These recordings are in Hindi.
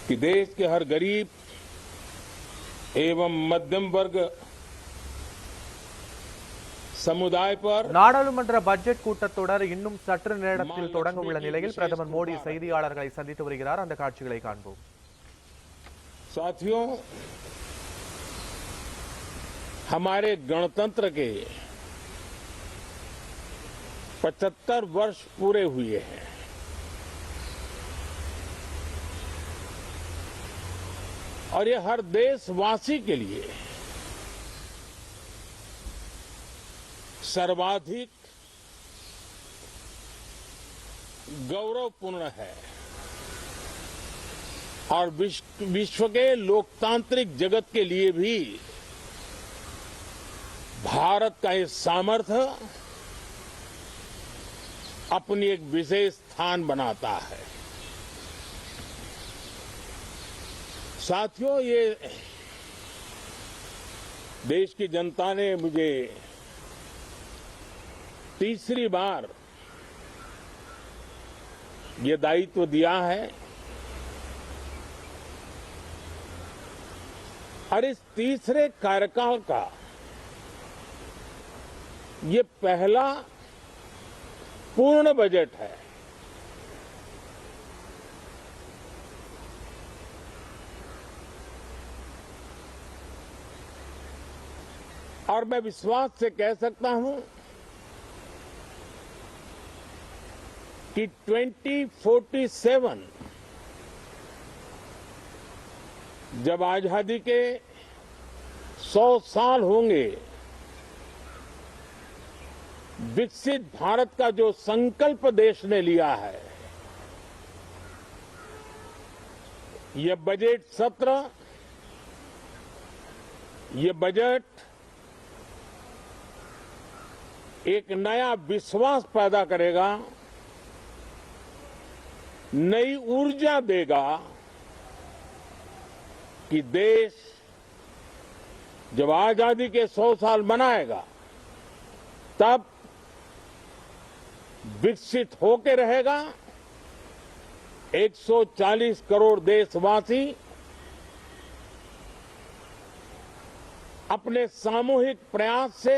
कि देश के हर गरीब एवं मध्यम वर्ग समुदाय पर நாடாளுமன்ற பட்ஜெட் கூட்டத்தொடர் இன்னும் சற்று நேரத்தில் தொடங்க உள்ள நிலையில் பிரதமர் மோடி செய்தியாளர்களை சந்தித்து வருகிறார். அந்த காட்சிகளை காண்போம். साथियों, हमारे गणतंत्र के 75 वर्ष पूरे हुए हैं. और ये हर देशवासी के लिए सर्वाधिक गौरवपूर्ण है और विश्व के लोकतांत्रिक जगत के लिए भी भारत का ये सामर्थ्य अपनी एक विशेष स्थान बनाता है. साथियों, ये देश की जनता ने मुझे तीसरी बार ये दायित्व दिया है और इस तीसरे कार्यकाल का ये पहला पूर्ण बजट है. और मैं विश्वास से कह सकता हूं कि 2047 जब आजादी के 100 साल होंगे, विकसित भारत का जो संकल्प देश ने लिया है, ये बजट सत्र, ये बजट एक नया विश्वास पैदा करेगा, नई ऊर्जा देगा कि देश जब आजादी के 100 साल मनाएगा तब विकसित होकर रहेगा. 140 करोड़ देशवासी अपने सामूहिक प्रयास से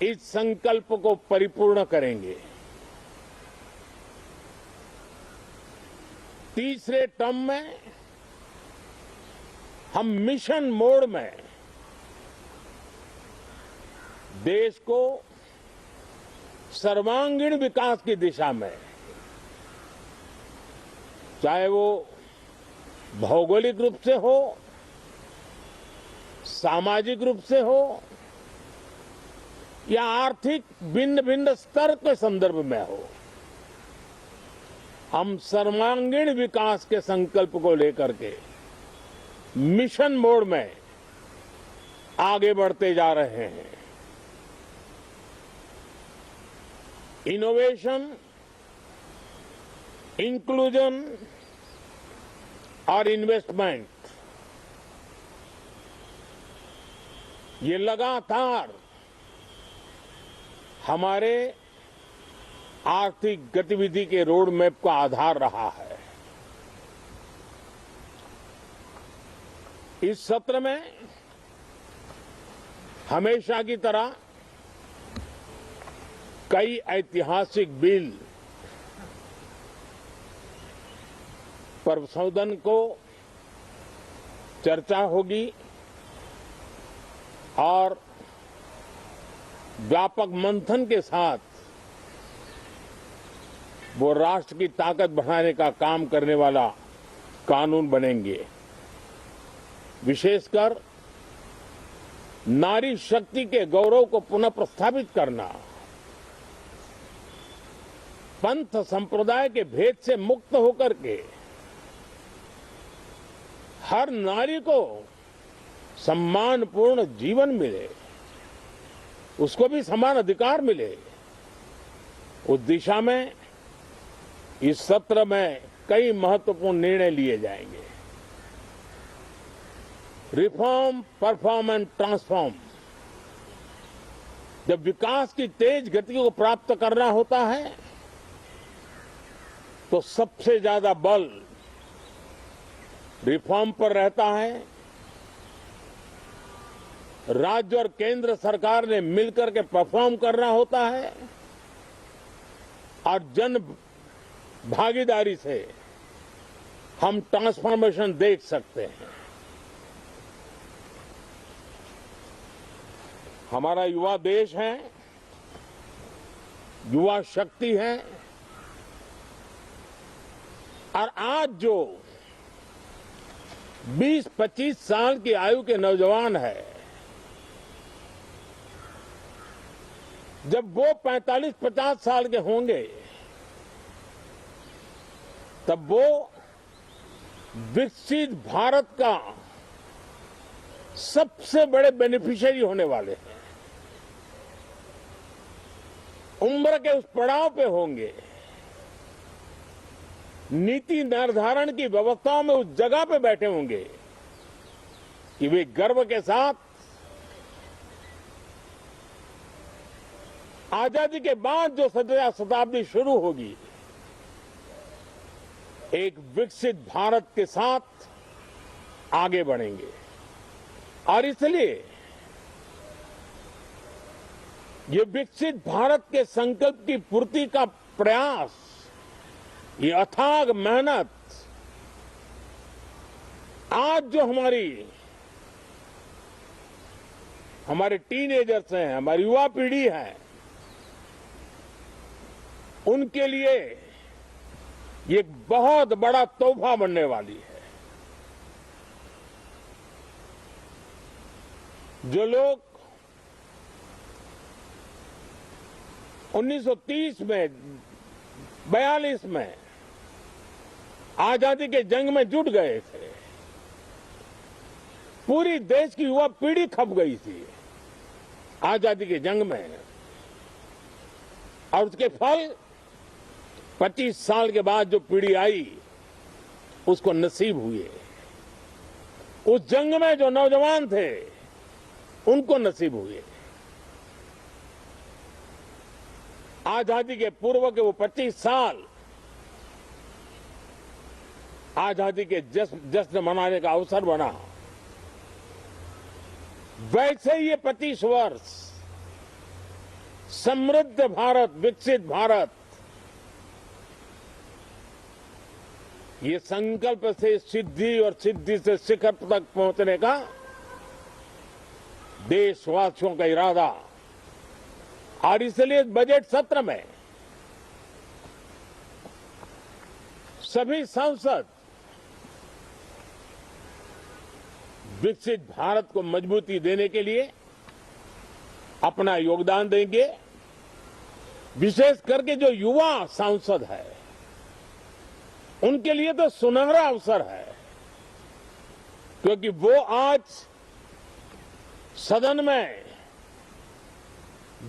इस संकल्प को परिपूर्ण करेंगे. तीसरे टर्म में हम मिशन मोड में देश को सर्वांगीण विकास की दिशा में, चाहे वो भौगोलिक रूप से हो, सामाजिक रूप से हो या आर्थिक भिन्न भिन्न स्तर के संदर्भ में हो, हम सर्वांगीण विकास के संकल्प को लेकर के मिशन मोड में आगे बढ़ते जा रहे हैं. इनोवेशन, इंक्लूजन और इन्वेस्टमेंट, ये लगातार हमारे आर्थिक गतिविधि के रोड मैप का आधार रहा है. इस सत्र में हमेशा की तरह कई ऐतिहासिक बिल पर संशोधन को चर्चा होगी और व्यापक मंथन के साथ वो राष्ट्र की ताकत बढ़ाने का काम करने वाला कानून बनेंगे. विशेषकर नारी शक्ति के गौरव को पुनः प्रस्थापित करना, पंथ संप्रदाय के भेद से मुक्त होकर के हर नारी को सम्मानपूर्ण जीवन मिले, उसको भी समान अधिकार मिले, उस दिशा में इस सत्र में कई महत्वपूर्ण निर्णय लिए जाएंगे. Reform, perform and transform. जब विकास की तेज गति को प्राप्त करना होता है तो सबसे ज्यादा बल रिफॉर्म पर रहता है। राज्य और केंद्र सरकार ने मिलकर के परफॉर्म करना होता है और जन भागीदारी से हम ट्रांसफॉर्मेशन देख सकते हैं। हमारा युवा देश है, युवा शक्ति है और आज जो 20-25 साल की आयु के नौजवान है, जब वो 45-50 साल के होंगे तब वो विकसित भारत का सबसे बड़े बेनिफिशियरी होने वाले हैं। उम्र के उस पड़ाव पे होंगे, नीति निर्धारण की व्यवस्थाओं में उस जगह पे बैठे होंगे कि वे गर्व के साथ आजादी के बाद जो शताब्दी शुरू होगी, एक विकसित भारत के साथ आगे बढ़ेंगे। और इसलिए ये विकसित भारत के संकल्प की पूर्ति का प्रयास, ये अथाग मेहनत आज जो हमारे टीनेजर्स हैं, हमारी युवा पीढ़ी है, उनके लिए ये बहुत बड़ा तोहफा बनने वाली है। जो लोग 1930 में 42 में आजादी के जंग में जुट गए थे, पूरी देश की युवा पीढ़ी खप गई थी आजादी के जंग में, और उसके फल 25 साल के बाद जो पीढ़ी आई उसको नसीब हुए। उस जंग में जो नौजवान थे उनको नसीब हुए। आजादी के पूर्व के वो 25 साल आजादी के जश्न मनाने का अवसर बना। वैसे ही ये 25 वर्ष समृद्ध भारत, विकसित भारत, ये संकल्प से सिद्धि और सिद्धि से शिखर तक पहुंचने का देशवासियों का इरादा। और इसलिए बजट सत्र में सभी सांसद विकसित भारत को मजबूती देने के लिए अपना योगदान देंगे। विशेष करके जो युवा सांसद है उनके लिए तो सुनहरा अवसर है, क्योंकि वो आज सदन में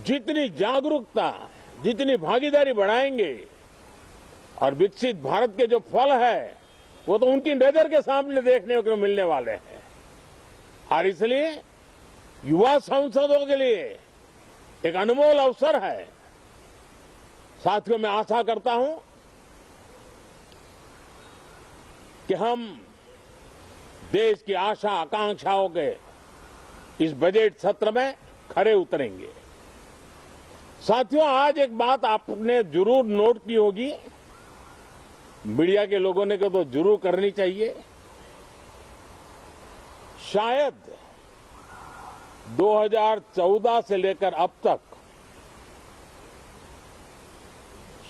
जितनी जागरूकता, जितनी भागीदारी बढ़ाएंगे और विकसित भारत के जो फल है वो तो उनकी नजर के सामने देखने को मिलने वाले हैं। और इसलिए युवा सांसदों के लिए एक अनमोल अवसर है। साथियों, मैं आशा करता हूं कि हम देश की आशा आकांक्षाओं के इस बजट सत्र में खरे उतरेंगे। साथियों, आज एक बात आपने जरूर नोट की होगी, मीडिया के लोगों ने तो जरूर करनी चाहिए। शायद 2014 से लेकर अब तक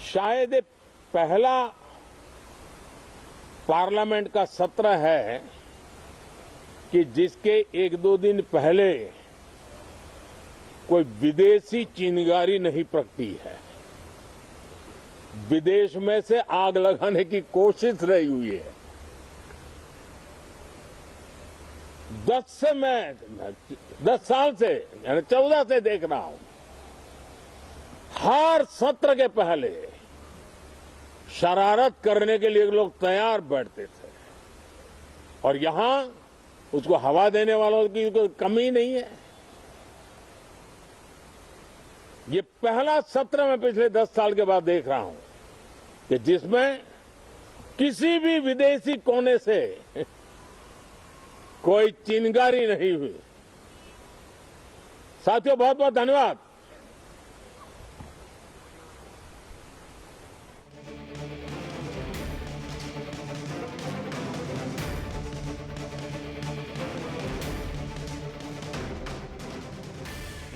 शायद पहला पार्लियामेंट का सत्र है कि जिसके 1-2 दिन पहले कोई विदेशी चिंगारी नहीं प्रगटी है। विदेश में से आग लगाने की कोशिश रही हुई है। 10 साल से यानी 14 से देख रहा हूं, हर सत्र के पहले शरारत करने के लिए लोग तैयार बैठते थे, और यहां उसको हवा देने वालों की कोई कमी नहीं है। ये पहला सत्र मैं पिछले 10 साल के बाद देख रहा हूं कि जिसमें किसी भी विदेशी कोने से कोई चिंगारी नहीं हुई। साथियों, बहुत बहुत धन्यवाद।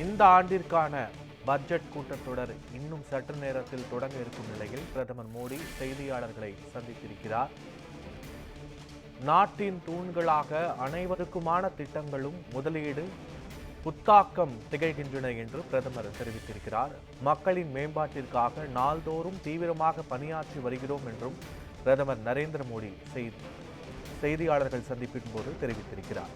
இந்த ஆண்டிற்கான பட்ஜெட் கூட்டத்தொடர் இன்னும் சற்று நேரத்தில் தொடங்க இருக்கும் நிலையில் பிரதமர் மோடி செய்தியாளர்களை சந்தித்திருக்கிறார். நாட்டின் தூண்களாக அனைவருக்குமான திட்டங்களும் முதலீடு புத்தாக்கம் திகழ்கின்றன என்று பிரதமர் தெரிவித்திருக்கிறார். மக்களின் மேம்பாட்டிற்காக நாள்தோறும் தீவிரமாக பணியாற்றி வருகிறோம் என்றும் பிரதமர் நரேந்திர மோடி செய்தியாளர்கள் சந்திப்பின் போது தெரிவித்திருக்கிறார்.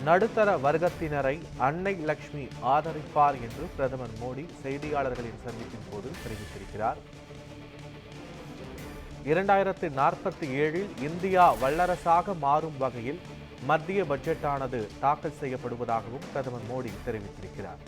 நடுத்தர வர்க்கத்தினரை அன்னை லட்சுமி ஆதரிப்பார் என்று பிரதமர் மோடி செய்தியாளர்களின் சந்திப்பின் போது தெரிவித்திருக்கிறார். 2047 இந்தியா வல்லரசாக மாறும் வகையில் மத்திய பட்ஜெட்டானது தாக்கல் செய்யப்படுவதாகவும் பிரதமர் மோடி தெரிவித்திருக்கிறார்.